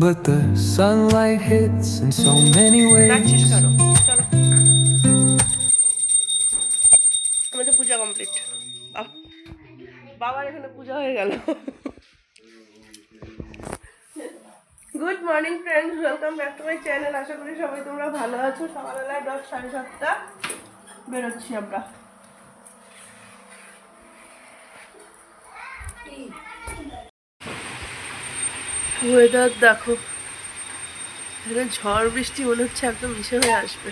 but the sunlight hits in so many ways. আমাদের পূজা complete. বাবার এখানে পূজা হয়ে গেল। Good morning friends, welcome back to my channel. আশা করি সবাই তোমরা ভালো আছো। সকালবেলায় 7:30 বেরোচ্ছি আমরা। ওয়েদার দেখো, এখানে ঝড় বৃষ্টি মনে হচ্ছে একদম মিশে হয়ে আসবে।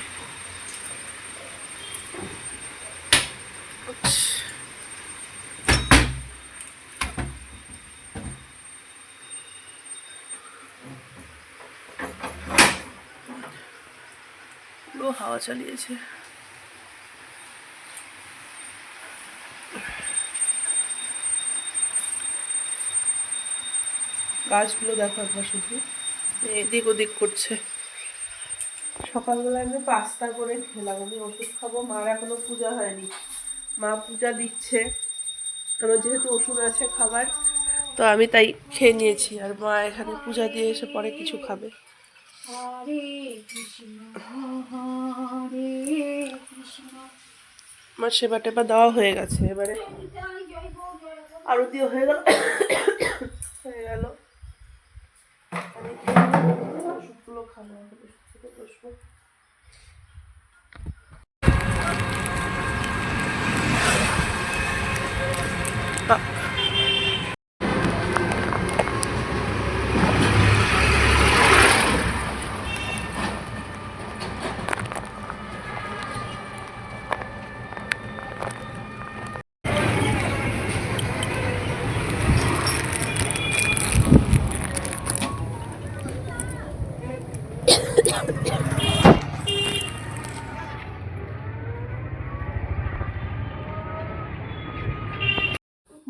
পুরো হাওয়া চালিয়েছে। গাছগুলো দেখো একবার শুধু এদিক ওদিক করছে। সকালবেলা আমি পাস্তা করে খেলাম। আমি ওষুধ খাবো, মার এখনো পূজা হয়নি, মা পূজা দিচ্ছে। আমার যেহেতু ওষুধ আছে খাবার, তো আমি তাই খেয়ে নিয়েছি। আর মা এখানে পূজা দিয়ে এসে পরে কিছু খাবে। আমার সেবা টেবা দেওয়া হয়ে গেছে, এবারে আরতিও হয়ে গেল হয়ে গেল। আমি ওষুধগুলো খাবো, বসবো।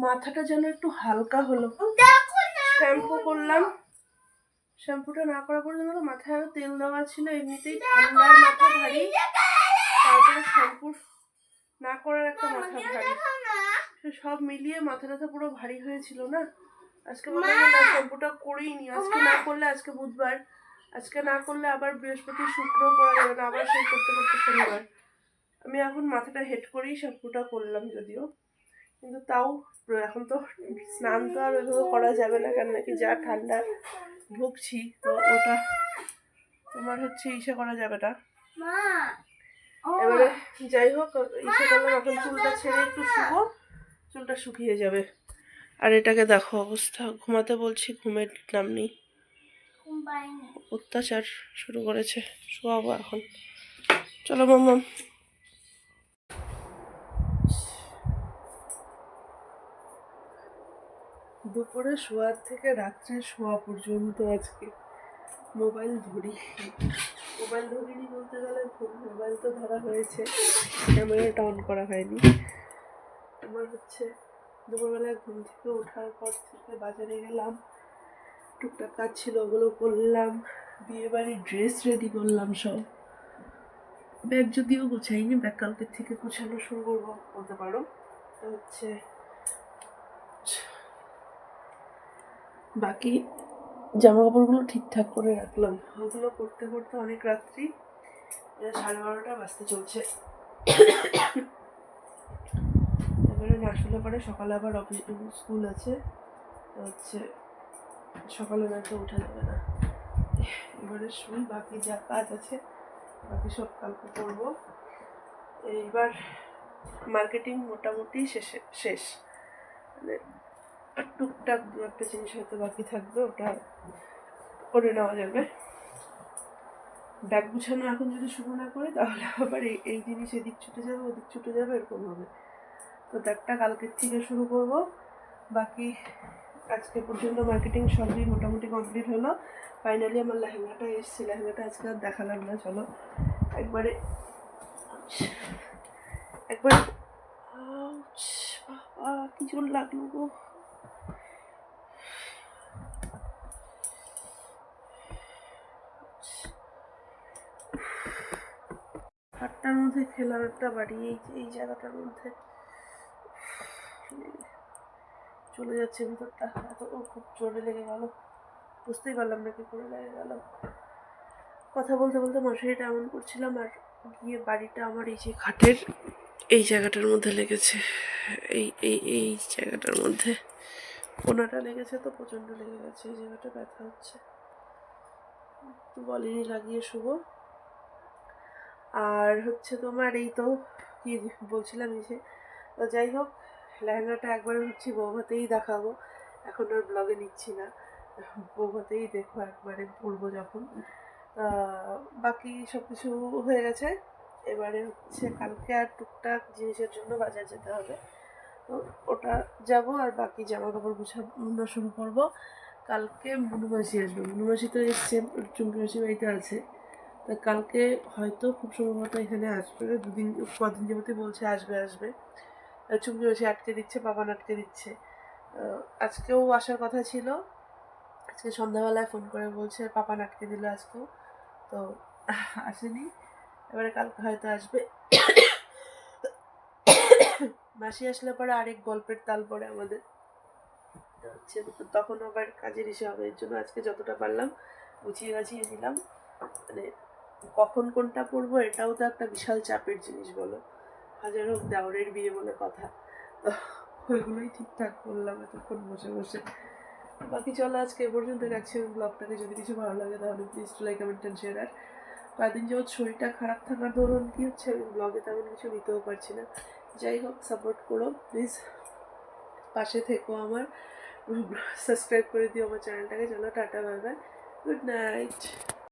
মাথাটা যেন একটু হালকা হলো। শ্যাম্পু করলাম, শ্যাম্পুটা না করা পর্যন্ত মাথায় আরো তেল দেওয়া ছিল। এমনিতেই ঠান্ডার মাথা ভারী, তারপরে শ্যাম্পু না করার একটা মাথা ভারী, সব মিলিয়ে মাথাটা পুরো ভারী হয়েছিল না। আজকে বললাম না শ্যাম্পুটা করিনি, আজকে না করলে, আজকে বুধবার, আজকে না করলে আবার বৃহস্পতি শুক্র করা যাবে না, আবার সেই করতে করতে শনিবার। আমি এখন মাথাটা হেড করেই শ্যাম্পুটা করলাম যদিও, কিন্তু তাও এখন তো স্নান তো আর ওইভাবে করা যাবে না, কেন নাকি যা ঠান্ডা ঢুকছি, তো ওটা তোমার হচ্ছে ইসে করা যাবে না। এবারে যাই হোক, ইসে করলাম, এখন চুলটা ছেড়ে একটু শুবো, চুলটা শুকিয়ে যাবে। আর এটাকে দেখো অবস্থা, ঘুমাতে বলছি ঘুমের নাম নেই, অত্যাচার শুরু করেছে। শোয়াবো এখন, চলো মাম্মাম। দুপুরে শোয়ার থেকে রাত্রে শোয়া পর্যন্ত আজকে মোবাইল ধরিনি বলতে গেলে মোবাইল তো ধরা হয়েছে, ক্যামেরাটা অন করা হয়নি। আমার হচ্ছে দুপুরবেলায় ঘুম থেকে ওঠার পর থেকে বাজারে গেলাম, টুকটাক কাজ ছিল ওগুলো করলাম, বিয়ে বাড়ির ড্রেস রেডি করলাম সব। ব্যাগ যদিও গোছাইনি, ব্যাগ কালকের থেকে গোছানো শুরু করবো বলতে পারো। হচ্ছে বাকি জামা কাপড়গুলো ঠিকঠাক করে রাখলাম, ওগুলো করতে করতে অনেক রাত্রি, 12:30 বাজতে চলছে। এবারে না শুলে পরে সকালে আবার অফিস স্কুল আছে, হচ্ছে সকালে না তো উঠা যাবে না। এবারে শুই, বাকি যা কাজ আছে বাকি সব কালকে করবো। এইবার মার্কেটিং মোটামুটি শেষ, মানে টুকটাক দু একটা জিনিস হয়তো বাকি থাকবে, ওটা করে নেওয়া যাবে। ব্যাগ গুছানো এখন যদি শুরু না করি তাহলে আবার এই জিনিস এদিক ছুটে যাবে ওদিক ছুটে যাবে, এরকম হবে। তো ব্যাগটা কালকের থেকে শুরু করব। বাকি আজকে পর্যন্ত মার্কেটিং সবই মোটামুটি কমপ্লিট হলো। ফাইনালি আমার লেহেঙ্গাটা এসছে, লেহেঙ্গাটা আজকে আর দেখালাম না, চলো একবারে বাবা কি জোর লাগলো গো। হাটটার মধ্যে খেলাম একটা বাড়ি, এই জায়গাটার মধ্যে চলে যাচ্ছে ভিতরটা, এত খুব জোরে লেগে গেল। বুঝতেই পারলাম না কি করে লেগে গেল। কথা বলতে বলতে মশারিটা এমন করছিলাম, আর গিয়ে বাড়িটা আমার এই যে খাটের এই জায়গাটার মধ্যে লেগেছে, এই এই এই জায়গাটার মধ্যে কোনাটা লেগেছে, তো প্রচণ্ড লেগে গেছে, এই জায়গাটা ব্যথা হচ্ছে। তো বলিনি লাগিয়ে শুভ। আর হচ্ছে তোমার এই তো কি বলছিলাম, এই যে তো যাই হোক, লেহেঙ্গাটা একবারে হচ্ছে বৌভাতেই দেখাবো, এখন আর ব্লগে নিচ্ছি না, বৌভাতেই দেখো একবারে পরবো যখন। বাকি সব কিছু হয়ে গেছে। এবারে হচ্ছে কালকে আর টুকটাক জিনিসের জন্য বাজার যেতে হবে, তো ওটা যাব, আর বাকি জামা কাপড় গুছানো শুরু করবো। কালকে মুনুমাসি আসবে, মুনুমাসি তো এসছে, চুমকি মাসি বাড়িতে আছে, তা কালকে হয়তো খুব সম্ভবত এখানে আসবে, দুদিন কদিন যাবতই বলছে আসবে আসবে। চুমকি মাসি আটকে দিচ্ছে, পাপান আটকে দিচ্ছে। আজকেও আসার কথা ছিল, আজকে সন্ধ্যাবেলায় ফোন করে বলছে পাপান আটকে দিল আজকেও, তো আসেনি। এবারে কালকে হয়তো আসবে। মাসি আসলে পরে আরেক গল্পের তাল পড়ে আমাদের, হচ্ছে তখন আবার কাজের ইসে হবে, এর জন্য আজকে যতটা পারলাম গুছিয়ে গাছিয়ে নিলাম। মানে কখন কোনটা পড়বো এটাও তো একটা বিশাল চাপের জিনিস বলো, হাজার হোক দেওরের বিয়ে বলে কথা, তো ওইগুলোই ঠিকঠাক করলাম এতক্ষণ বসে বসে। বাকি চলো আজকে এ পর্যন্ত রাখছি আমি ব্লগটাকে, যদি কিছু ভালো লাগে তাহলে please like comment and share. আর কয়েকদিন যাবৎ শরীরটা খারাপ থাকার ধরুন কি হচ্ছে, আমি ব্লগে তেমন কিছু নিতেও পারছি না। যাই হোক, সাপোর্ট করো প্লিজ, পাশে থেকো আমার, সাবস্ক্রাইব করে দিও আমার চ্যানেলটাকে। চলো tata, bye bye, good night.